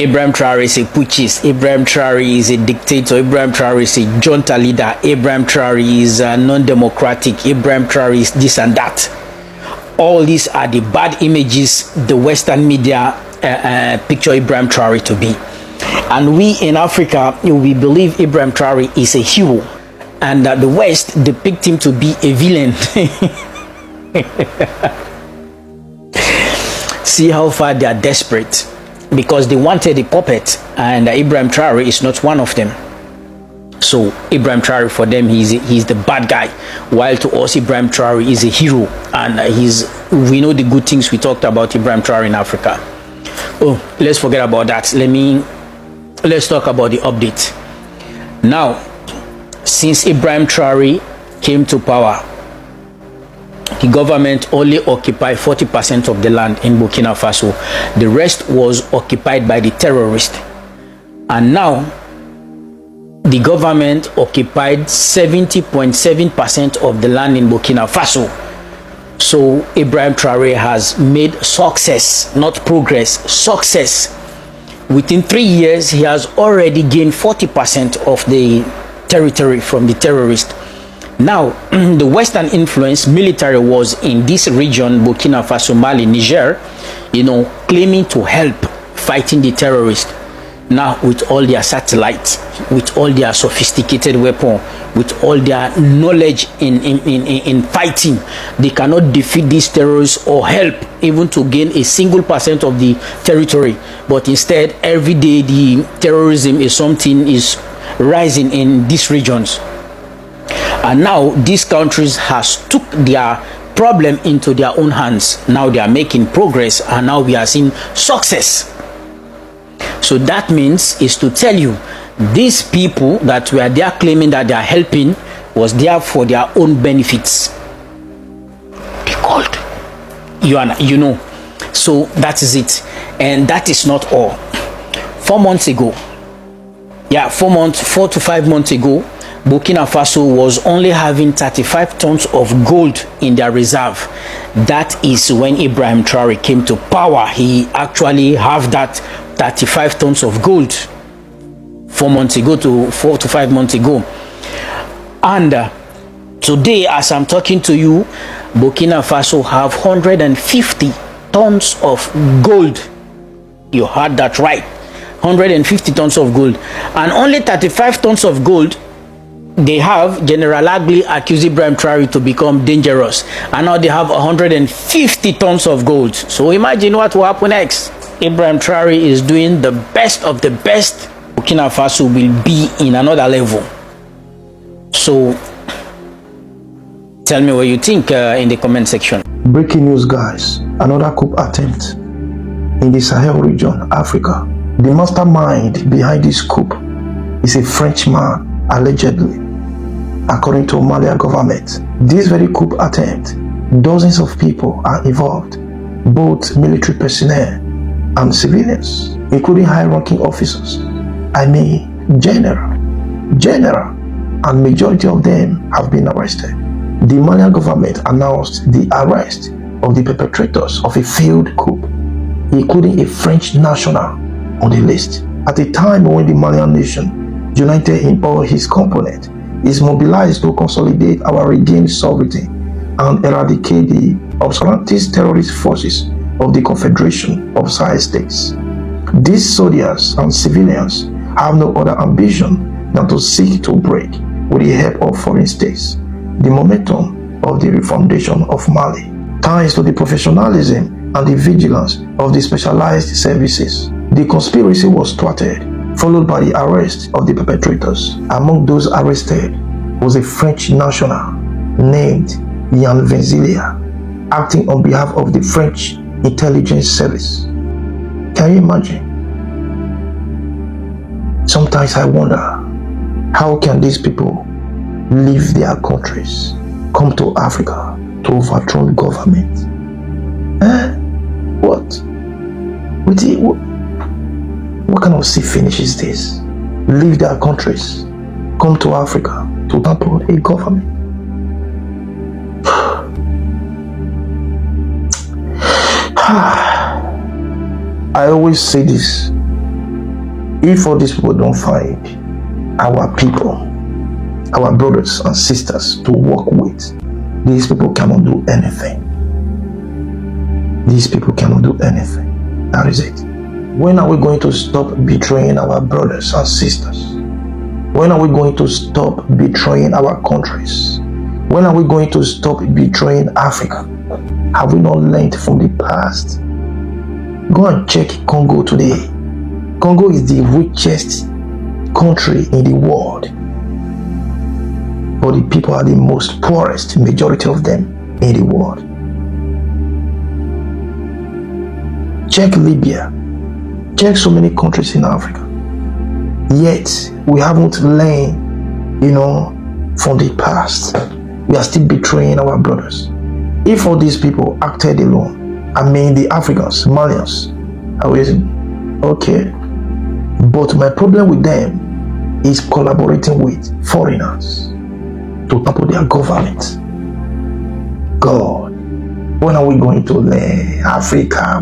Ibrahim Traore is a putschist, Ibrahim Traore is a dictator, Ibrahim Traore is a junta leader, Ibrahim Traore is non-democratic, Ibrahim Traore is this and that. All these are the bad images the Western media picture Ibrahim Traore to be. And we in Africa, we believe Ibrahim Traore is a hero, and the West depict him to be a villain. See how far they are desperate, because they wanted a puppet, and Ibrahim Traore is not one of them. So Ibrahim Traore, for them, he's the bad guy, while to us Ibrahim Traore is a hero, and we know the good things we talked about Ibrahim Traore in Africa. Oh, let's forget about that. Let's talk about the update. Now, since Ibrahim Traore came to power, the government only occupied 40% of the land in Burkina Faso. The rest was occupied by the terrorists. And now, the government occupied 70.7% of the land in Burkina Faso. So Ibrahim Traore has made success, not progress, success. Within 3 years, he has already gained 40% of the territory from the terrorists. Now, the Western influence military was in this region, Burkina Faso, Mali, Niger, claiming to help fighting the terrorists. Now, with all their satellites, with all their sophisticated weapons, with all their knowledge in fighting, they cannot defeat these terrorists or help even to gain a single % of the territory. But instead, every day the terrorism is rising in these regions. And now these countries has took their problem into their own hands. Now they are making progress, and now we are seeing success. So that means is to tell you, these people that were there claiming that they are helping was there for their own benefits. Be called. You know. So that is it. And that is not all. 4 months ago, 4 to 5 months ago, Burkina Faso was only having 35 tons of gold in their reserve. That is when Ibrahim Traore came to power. He actually have that 35 tons of gold 4 to 5 months ago. And today, as I'm talking to you, Burkina Faso have 150 tons of gold. You heard that right. 150 tons of gold. And only 35 tons of gold they have. General Agli accused Ibrahim Traore to become dangerous, and now they have 150 tons of gold. So imagine what will happen next. Ibrahim Traore is doing the best of the best. Burkina Faso will be in another level. So tell me what you think in the comment section. Breaking news, guys. Another coup attempt in the Sahel region, Africa. The mastermind behind this coup is a Frenchman, allegedly, according to Malian government. This very coup attempt, dozens of people are involved, both military personnel and civilians, including high-ranking officers. I mean, general, and majority of them have been arrested. The Malian government announced the arrest of the perpetrators of a failed coup, including a French national on the list. At a time when the Malian nation, united in all his components, is mobilized to consolidate our regained sovereignty and eradicate the obscurantist terrorist forces of the Confederation of Sahel States. These soldiers and civilians have no other ambition than to seek to break, with the help of foreign states, the momentum of the refoundation of Mali. Thanks to the professionalism and the vigilance of the specialized services, the conspiracy was thwarted, followed by the arrest of the perpetrators. Among those arrested was a French national named Yann Venzilia, acting on behalf of the French intelligence service. Can you imagine? Sometimes I wonder, how can these people leave their countries, come to Africa to overthrow government? What kind of sick finish is this? Leave their countries, come to Africa to topple a government. I always say this, If all these people don't find our people, our brothers and sisters to work with, these people cannot do anything. These people cannot do anything. That is it. When are we going to stop betraying our brothers and sisters? When are we going to stop betraying our countries? When are we going to stop betraying Africa? Have we not learned from the past? Go and check Congo today. Congo is the richest country in the world, but the people are the most poorest, majority of them in the world. Check Libya. Check so many countries in Africa. Yet we haven't learned, from the past. We are still betraying our brothers. If all these people acted alone, the Africans, Malians, okay. But my problem with them is collaborating with foreigners to topple their government. God, when are we going to learn Africa?